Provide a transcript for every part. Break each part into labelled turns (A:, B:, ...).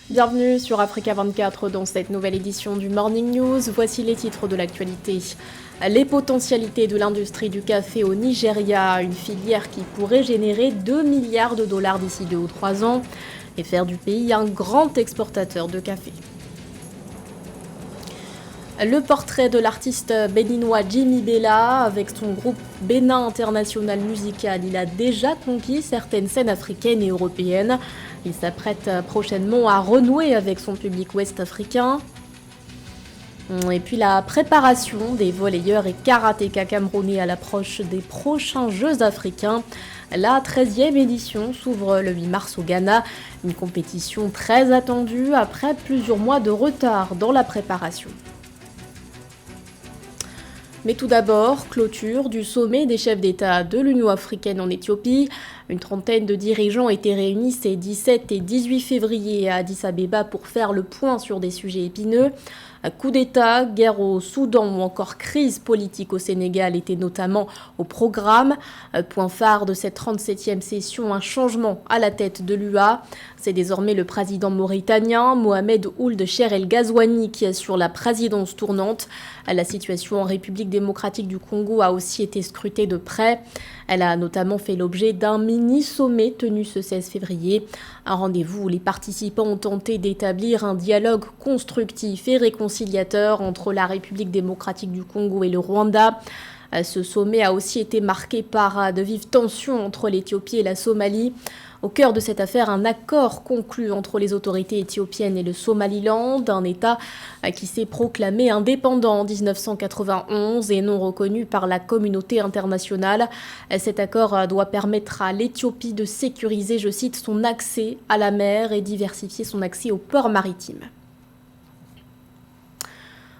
A: Bienvenue sur Africa 24 dans cette nouvelle édition du Morning News. Voici les titres de l'actualité. Les potentialités de l'industrie du café au Nigeria, une filière qui pourrait générer 2 milliards de dollars d'ici 2 ou 3 ans et faire du pays un grand exportateur de café. Le portrait de l'artiste béninois Jimmy Bella. Avec son groupe Bénin International Musical, il a déjà conquis certaines scènes africaines et européennes. Il s'apprête prochainement à renouer avec son public ouest-africain. Et puis la préparation des volleyeurs et karatékas camerounais à l'approche des prochains Jeux africains. La 13e édition s'ouvre le 8 mars au Ghana. Une compétition très attendue après plusieurs mois de retard dans la préparation. Mais tout d'abord, clôture du sommet des chefs d'État de l'Union africaine en Éthiopie. Une trentaine de dirigeants étaient réunis ces 17 et 18 février à Addis Abeba pour faire le point sur des sujets épineux. Coup d'État, guerre au Soudan ou encore crise politique au Sénégal étaient notamment au programme. Point phare de cette 37e session, un changement à la tête de l'UA. C'est désormais le président mauritanien Mohamed Ould Cheikh El Ghazouani qui assure la présidence tournante. La situation en République démocratique du Congo a aussi été scrutée de près. Elle a notamment fait l'objet d'un mini-sommet tenu ce 16 février. Un rendez-vous où les participants ont tenté d'établir un dialogue constructif et réconciliateur entre la République démocratique du Congo et le Rwanda. Ce sommet a aussi été marqué par de vives tensions entre l'Éthiopie et la Somalie. Au cœur de cette affaire, un accord conclu entre les autorités éthiopiennes et le Somaliland, un État qui s'est proclamé indépendant en 1991 et non reconnu par la communauté internationale. Cet accord doit permettre à l'Éthiopie de sécuriser, je cite, son accès à la mer et diversifier son accès aux ports maritimes.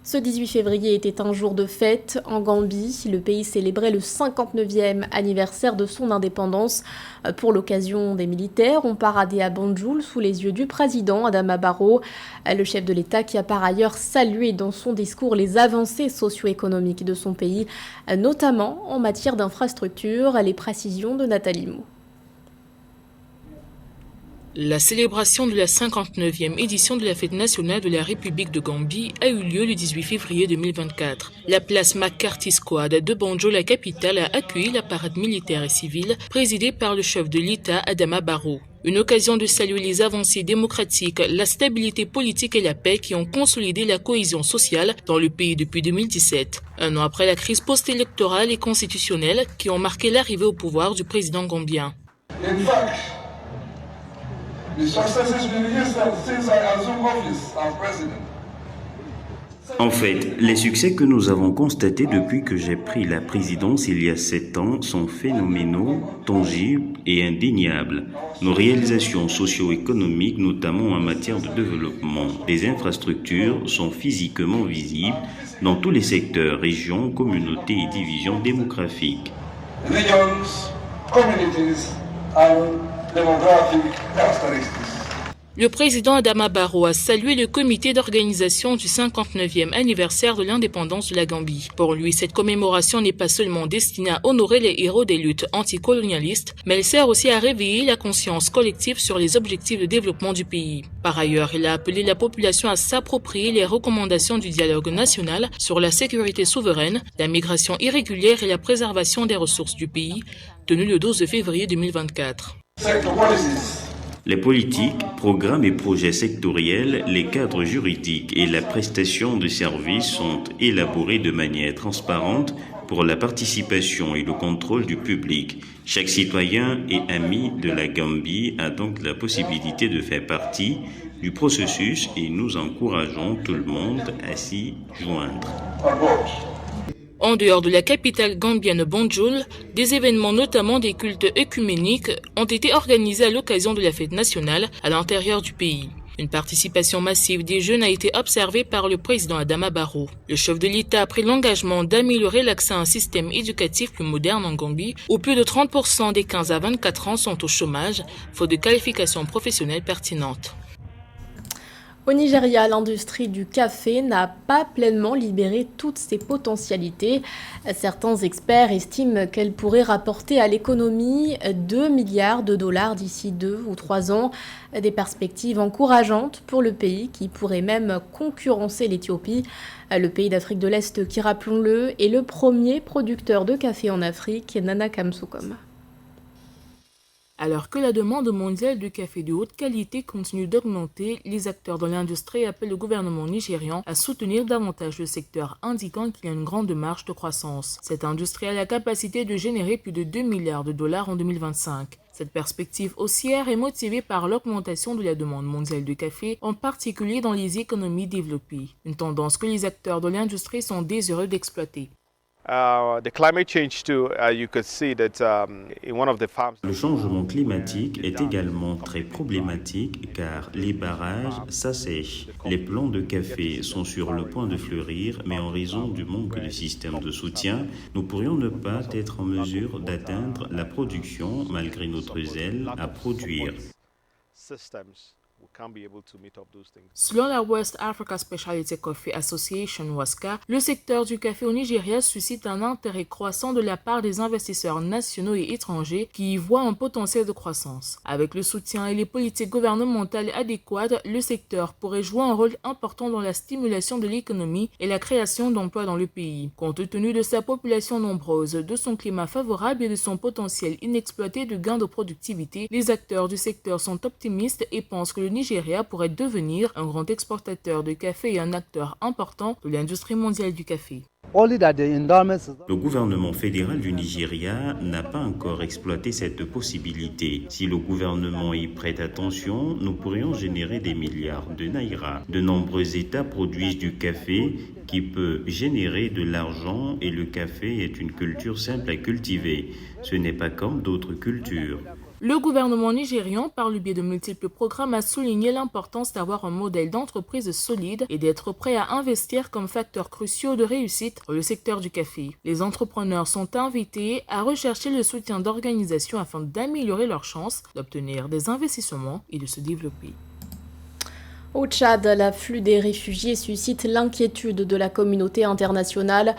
A: Ce 18 février était un jour de fête en Gambie. Le pays célébrait le 59e anniversaire de son indépendance. Pour l'occasion, des militaires ont paradé à Banjul sous les yeux du président Adama Barrow, le chef de l'État qui a par ailleurs salué dans son discours les avancées socio-économiques de son pays, notamment en matière d'infrastructures. Les précisions de Nathalie Mou.
B: La célébration de la 59e édition de la Fête nationale de la République de Gambie a eu lieu le 18 février 2024. La place McCarthy Square de Banjul, la capitale, a accueilli la parade militaire et civile présidée par le chef de l'État Adama Barrow. Une occasion de saluer les avancées démocratiques, la stabilité politique et la paix qui ont consolidé la cohésion sociale dans le pays depuis 2017. Un an après la crise post-électorale et constitutionnelle qui ont marqué l'arrivée au pouvoir du président gambien.
C: En fait, les succès que nous avons constatés depuis que j'ai pris la présidence il y a 7 ans sont phénoménaux, tangibles et indéniables. Nos réalisations socio-économiques, notamment en matière de développement des infrastructures, sont physiquement visibles dans tous les secteurs, régions, communautés et divisions démographiques.
B: Le président Adama Barrow a salué le comité d'organisation du 59e anniversaire de l'indépendance de la Gambie. Pour lui, cette commémoration n'est pas seulement destinée à honorer les héros des luttes anticolonialistes, mais elle sert aussi à réveiller la conscience collective sur les objectifs de développement du pays. Par ailleurs, il a appelé la population à s'approprier les recommandations du dialogue national sur la sécurité souveraine, la migration irrégulière et la préservation des ressources du pays, tenu le 12 février 2024.
C: Les politiques, programmes et projets sectoriels, les cadres juridiques et la prestation de services sont élaborés de manière transparente pour la participation et le contrôle du public. Chaque citoyen et ami de la Gambie a donc la possibilité de faire partie du processus et nous encourageons tout le monde à s'y joindre.
B: En dehors de la capitale gambienne Banjul, des événements, notamment des cultes œcuméniques, ont été organisés à l'occasion de la fête nationale à l'intérieur du pays. Une participation massive des jeunes a été observée par le président Adama Barrow. Le chef de l'État a pris l'engagement d'améliorer l'accès à un système éducatif plus moderne en Gambie, où plus de 30% des 15 à 24 ans sont au chômage, faute de qualifications professionnelles pertinentes.
A: Au Nigeria, l'industrie du café n'a pas pleinement libéré toutes ses potentialités. Certains experts estiment qu'elle pourrait rapporter à l'économie 2 milliards de dollars d'ici 2 ou 3 ans. Des perspectives encourageantes pour le pays qui pourrait même concurrencer l'Éthiopie. Le pays d'Afrique de l'Est qui, rappelons-le, est le premier producteur de café en Afrique, Nana Kamsukom.
B: Alors que la demande mondiale de café de haute qualité continue d'augmenter, les acteurs de l'industrie appellent le gouvernement nigérian à soutenir davantage le secteur, indiquant qu'il y a une grande marge de croissance. Cette industrie a la capacité de générer plus de 2 milliards de dollars en 2025. Cette perspective haussière est motivée par l'augmentation de la demande mondiale de café, en particulier dans les économies développées, une tendance que les acteurs de l'industrie sont désireux d'exploiter.
C: Le changement climatique est également très problématique car les barrages s'assèchent. Les plants de café sont sur le point de fleurir, mais en raison du manque de système de soutien, nous pourrions ne pas être en mesure d'atteindre la production malgré notre zèle à produire.
B: Selon la West Africa Specialty Coffee Association (WASCA), le secteur du café au Nigeria suscite un intérêt croissant de la part des investisseurs nationaux et étrangers qui y voient un potentiel de croissance. Avec le soutien et les politiques gouvernementales adéquates, le secteur pourrait jouer un rôle important dans la stimulation de l'économie et la création d'emplois dans le pays. Compte tenu de sa population nombreuse, de son climat favorable et de son potentiel inexploité de gains de productivité, les acteurs du secteur sont optimistes et pensent que le Nigeria pourrait devenir un grand exportateur de café et un acteur important de l'industrie mondiale du café.
C: Le gouvernement fédéral du Nigeria n'a pas encore exploité cette possibilité. Si le gouvernement y prête attention, nous pourrions générer des milliards de naira. De nombreux États produisent du café qui peut générer de l'argent et le café est une culture simple à cultiver. Ce n'est pas comme d'autres cultures.
B: Le gouvernement nigérian, par le biais de multiples programmes, a souligné l'importance d'avoir un modèle d'entreprise solide et d'être prêt à investir comme facteur crucial de réussite pour le secteur du café. Les entrepreneurs sont invités à rechercher le soutien d'organisations afin d'améliorer leurs chances d'obtenir des investissements et de se développer.
A: Au Tchad, l'afflux des réfugiés suscite l'inquiétude de la communauté internationale.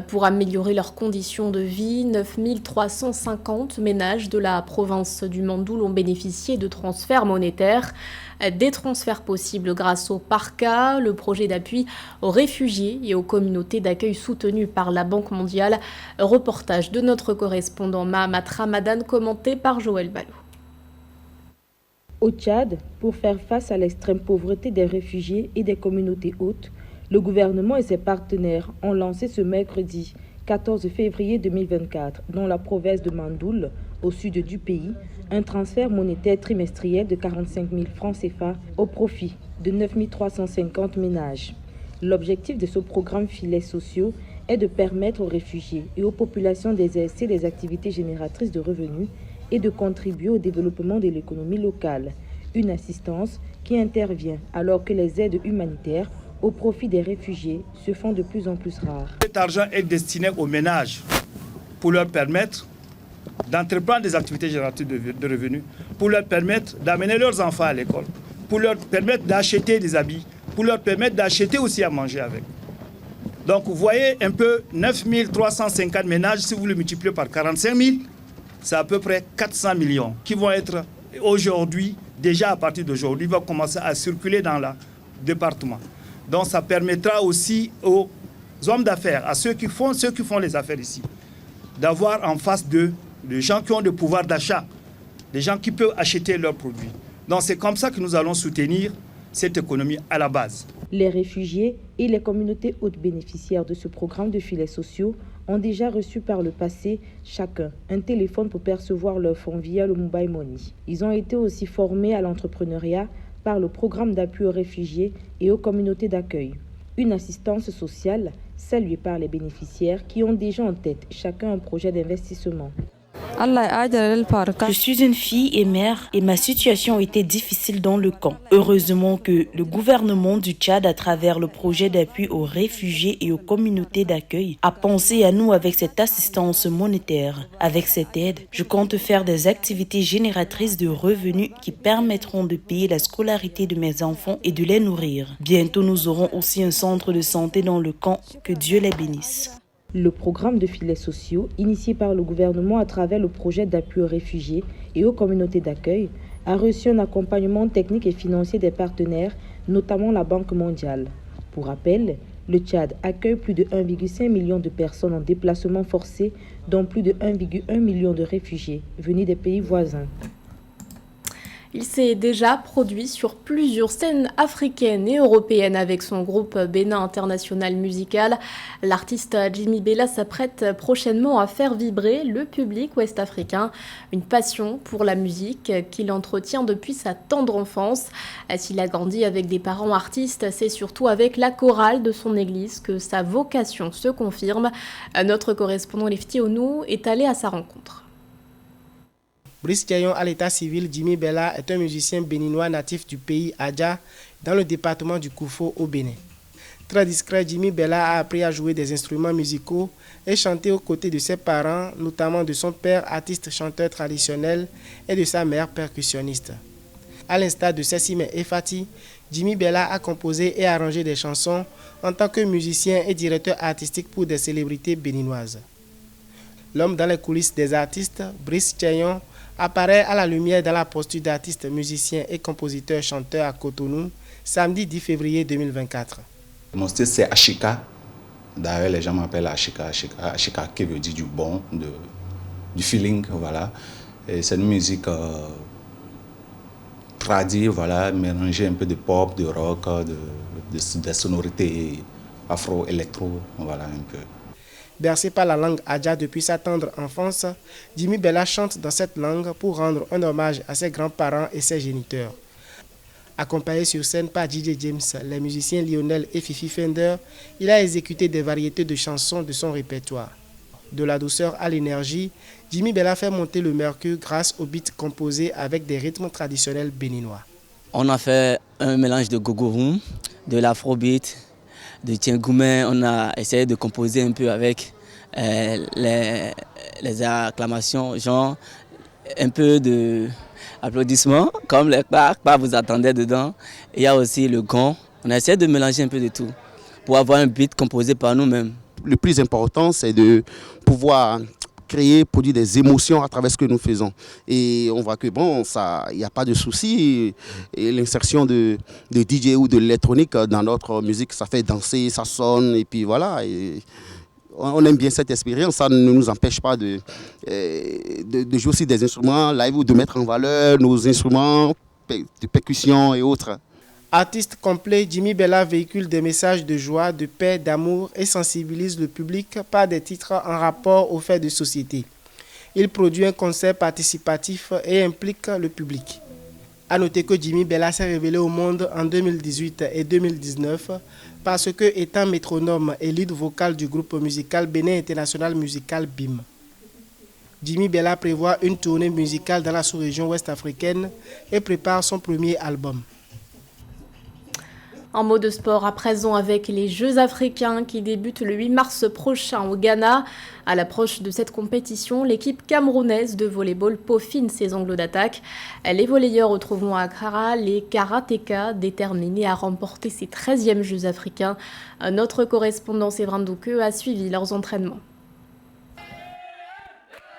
A: Pour améliorer leurs conditions de vie, 9350 ménages de la province du Mandoul ont bénéficié de transferts monétaires. Des transferts possibles grâce au PARCA, le projet d'appui aux réfugiés et aux communautés d'accueil soutenu par la Banque mondiale. Reportage de notre correspondant Mahamat Ramadan commenté par Joël Ballot.
D: Au Tchad, pour faire face à l'extrême pauvreté des réfugiés et des communautés hôtes, le gouvernement et ses partenaires ont lancé ce mercredi 14 février 2024 dans la province de Mandoul, au sud du pays, un transfert monétaire trimestriel de 45 000 francs CFA au profit de 9 350 ménages. L'objectif de ce programme Filets sociaux est de permettre aux réfugiés et aux populations d'exercer des activités génératrices de revenus et de contribuer au développement de l'économie locale. Une assistance qui intervient alors que les aides humanitaires au profit des réfugiés se font de plus en plus rares.
E: Cet argent est destiné aux ménages pour leur permettre d'entreprendre des activités génératrices de revenus, pour leur permettre d'amener leurs enfants à l'école, pour leur permettre d'acheter des habits, pour leur permettre d'acheter aussi à manger avec. Donc vous voyez un peu 9 350 ménages, si vous le multipliez par 45 000, c'est à peu près 400 millions qui vont être aujourd'hui, déjà à partir d'aujourd'hui, vont commencer à circuler dans le département. Donc ça permettra aussi aux hommes d'affaires, à ceux qui font les affaires ici, d'avoir en face d'eux des gens qui ont le pouvoir d'achat, des gens qui peuvent acheter leurs produits. Donc c'est comme ça que nous allons soutenir cette économie à la base.
D: Les réfugiés et les communautés hôtes bénéficiaires de ce programme de filets sociaux ont déjà reçu par le passé chacun un téléphone pour percevoir leurs fonds via le Mobile Money. Ils ont été aussi formés à l'entrepreneuriat par le programme d'appui aux réfugiés et aux communautés d'accueil. Une assistance sociale saluée par les bénéficiaires qui ont déjà en tête chacun un projet d'investissement.
F: Je suis une fille et mère et ma situation était difficile dans le camp. Heureusement que le gouvernement du Tchad, à travers le projet d'appui aux réfugiés et aux communautés d'accueil, a pensé à nous avec cette assistance monétaire. Avec cette aide, je compte faire des activités génératrices de revenus qui permettront de payer la scolarité de mes enfants et de les nourrir. Bientôt, nous aurons aussi un centre de santé dans le camp. Que Dieu les bénisse.
D: Le programme de filets sociaux, initié par le gouvernement à travers le projet d'appui aux réfugiés et aux communautés d'accueil, a reçu un accompagnement technique et financier des partenaires, notamment la Banque mondiale. Pour rappel, le Tchad accueille plus de 1,5 million de personnes en déplacement forcé, dont plus de 1,1 million de réfugiés venus des pays voisins.
A: Il s'est déjà produit sur plusieurs scènes africaines et européennes avec son groupe Bénin International Musical. L'artiste Jimmy Bella s'apprête prochainement à faire vibrer le public ouest-africain. Une passion pour la musique qu'il entretient depuis sa tendre enfance. S'il a grandi avec des parents artistes, c'est surtout avec la chorale de son église que sa vocation se confirme. Notre correspondant Lefty Onou est allé à sa rencontre.
G: Brice Thiayon à l'état civil, Jimmy Bella est un musicien béninois natif du pays Adja, dans le département du Koufo au Bénin. Très discret, Jimmy Bella a appris à jouer des instruments musicaux et chanter aux côtés de ses parents, notamment de son père, artiste chanteur traditionnel, et de sa mère, percussionniste. À l'instar de Sessime et Fati, Jimmy Bella a composé et arrangé des chansons en tant que musicien et directeur artistique pour des célébrités béninoises. L'homme dans les coulisses des artistes, Brice Thiayon, apparaît à la lumière dans la posture d'artiste, musicien et compositeur-chanteur à Cotonou, samedi 10 février 2024.
H: Mon style c'est Ashika. D'ailleurs les gens m'appellent Ashika, Ashika qui veut dire du bon, du feeling, voilà. Et c'est une musique tradie, voilà, mélangée un peu de pop, de rock, de sonorités afro-électro, voilà un peu.
G: Bercé par la langue Adja depuis sa tendre enfance, Jimmy Bella chante dans cette langue pour rendre un hommage à ses grands-parents et ses géniteurs. Accompagné sur scène par DJ James, les musiciens Lionel et Fifi Fender, il a exécuté des variétés de chansons de son répertoire. De la douceur à l'énergie, Jimmy Bella fait monter le mercure grâce aux beats composés avec des rythmes traditionnels béninois.
I: On a fait un mélange de gogorum, de l'afrobeat, de Tiengoumen. On a essayé de composer un peu avec les acclamations, genre un peu d'applaudissements, comme les claques, vous attendez dedans. Il y a aussi le gong. On a essayé de mélanger un peu de tout pour avoir un beat composé par nous-mêmes.
J: Le plus important, c'est de pouvoir créer, produire des émotions à travers ce que nous faisons. Et on voit que bon, il n'y a pas de souci. Et l'insertion de DJ ou de l'électronique dans notre musique, ça fait danser, ça sonne, et puis voilà. Et on aime bien cette expérience. Ça ne nous empêche pas de jouer aussi des instruments live ou de mettre en valeur nos instruments de percussion et autres.
G: Artiste complet, Jimmy Bella véhicule des messages de joie, de paix, d'amour et sensibilise le public par des titres en rapport aux faits de société. Il produit un concert participatif et implique le public. A noter que Jimmy Bella s'est révélé au monde en 2018 et 2019 parce que, étant métronome et lead vocal du groupe musical Bénin International Musical BIM. Jimmy Bella prévoit une tournée musicale dans la sous-région ouest-africaine et prépare son premier album.
A: En mot de sport à présent avec les Jeux africains qui débutent le 8 mars prochain au Ghana. À l'approche de cette compétition, l'équipe camerounaise de volley-ball peaufine ses angles d'attaque. Les volleyeurs retrouveront à Accra les karatékas déterminés à remporter ces 13e Jeux africains. Notre correspondant Séverin Douque a suivi leurs entraînements.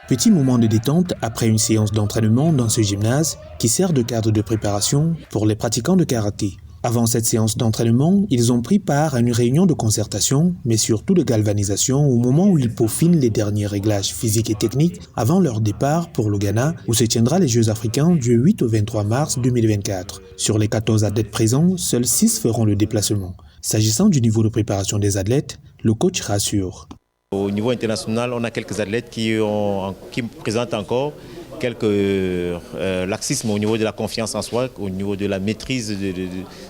K: Petit moment de détente après une séance d'entraînement dans ce gymnase qui sert de cadre de préparation pour les pratiquants de karaté. Avant cette séance d'entraînement, ils ont pris part à une réunion de concertation, mais surtout de galvanisation au moment où ils peaufinent les derniers réglages physiques et techniques avant leur départ pour le Ghana, où se tiendra les Jeux africains du 8 au 23 mars 2024. Sur les 14 athlètes présents, seuls 6 feront le déplacement. S'agissant du niveau de préparation des athlètes, le coach rassure.
L: Au niveau international, on a quelques athlètes qui présentent encore quelques laxismes au niveau de la confiance en soi, au niveau de la maîtrise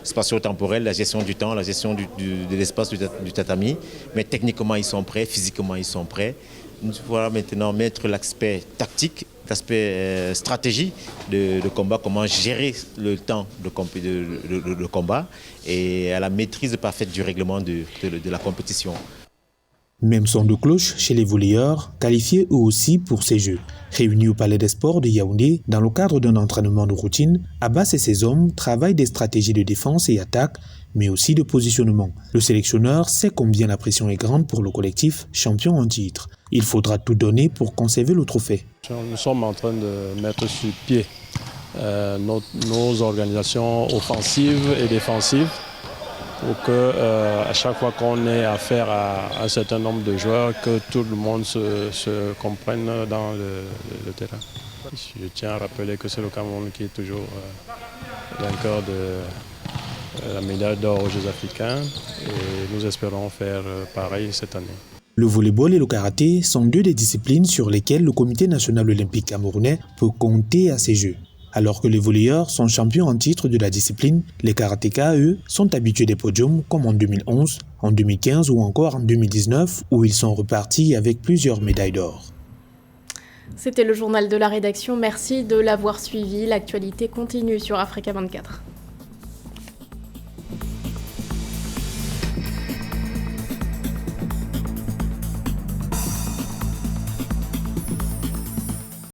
L: spatio-temporelle, la gestion du temps, la gestion de l'espace du tatami. Mais techniquement, ils sont prêts, physiquement, ils sont prêts. Nous devons maintenant mettre l'aspect tactique, l'aspect stratégie de combat, comment gérer le temps de combat et à la maîtrise parfaite du règlement de la compétition.
K: Même son de cloche chez les volleyeurs, qualifiés eux aussi pour ces Jeux. Réunis au Palais des Sports de Yaoundé, dans le cadre d'un entraînement de routine, Abbas et ses hommes travaillent des stratégies de défense et attaque, mais aussi de positionnement. Le sélectionneur sait combien la pression est grande pour le collectif, champion en titre. Il faudra tout donner pour conserver le trophée.
M: Nous sommes en train de mettre sur pied nos organisations offensives et défensives, pour que à chaque fois qu'on ait affaire à un certain nombre de joueurs, que tout le monde se comprenne dans le terrain. Je tiens à rappeler que c'est le Cameroun qui est toujours vainqueur de la médaille d'or aux Jeux africains et nous espérons faire pareil cette année.
K: Le volleyball et le karaté sont deux des disciplines sur lesquelles le Comité national olympique camerounais peut compter à ces Jeux. Alors que les volleyeurs sont champions en titre de la discipline, les karatékas, eux, sont habitués des podiums comme en 2011, en 2015 ou encore en 2019 où ils sont repartis avec plusieurs médailles d'or.
A: C'était le journal de la rédaction. Merci de l'avoir suivi. L'actualité continue sur Africa 24.